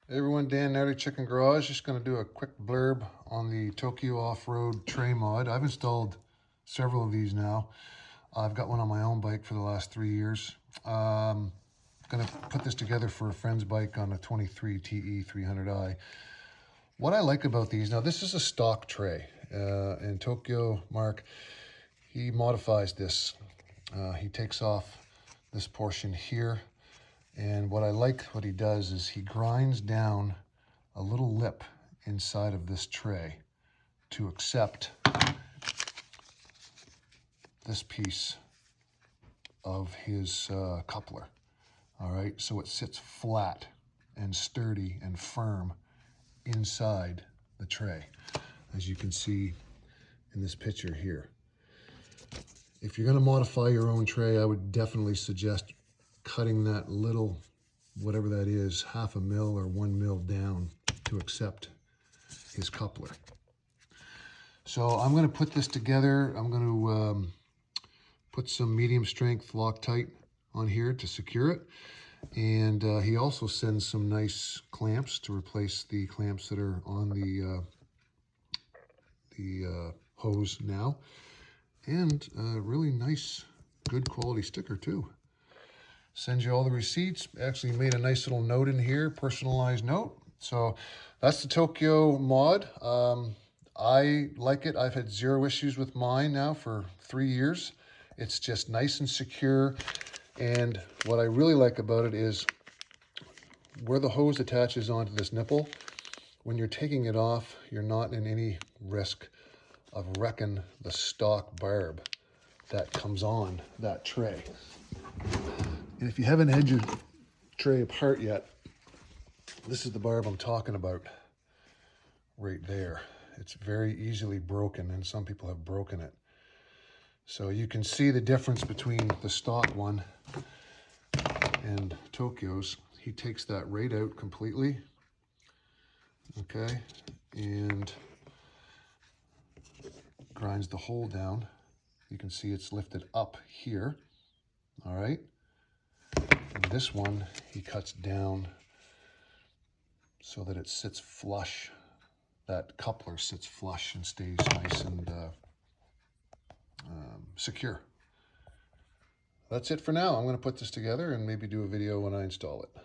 Hey everyone, Dan Nardi Chicken Garage. Just going to do a quick blurb on the Tokyo Off-Road Tray Mod. I've installed several of these now. I've got one on my own bike for the last 3 years. Going to put this together for a friend's bike on a 23 TE 300i. What I like about these, now this is a stock tray, and Tokyo Mark, he modifies this. He takes off this portion here. And what I like what he does is he grinds down a little lip inside of this tray to accept this piece of his coupler. All right, so it sits flat and sturdy and firm inside the tray, as you can see in this picture here. If you're going to modify your own tray, I would definitely suggest cutting that little, whatever that is, 1/2 mil or 1 mil down to accept his coupler. So I'm going to put this together. I'm going to put some medium strength Loctite on here to secure it. And he also sends some nice clamps to replace the clamps that are on the hose now. And a really nice, good quality sticker too. Sends you all the receipts. Actually made a nice little note in here, personalized note. So that's the Tokyo Mod. I like it. I've had 0 issues with mine now for 3 years. It's just nice and secure. And what I really like about it is where the hose attaches onto this nipple, when you're taking it off, you're not in any risk of wrecking the stock barb that comes on that tray. And if you haven't had your tray apart yet, this is the barb I'm talking about right there. It's very easily broken, and some people have broken it. So you can see the difference between the stock one and Tokyo's. He takes that right out completely, okay, and grinds the hole down. You can see it's lifted up here, all right? And this one, he cuts down so that it sits flush. That coupler sits flush and stays nice and secure. That's it for now. I'm going to put this together and maybe do a video when I install it.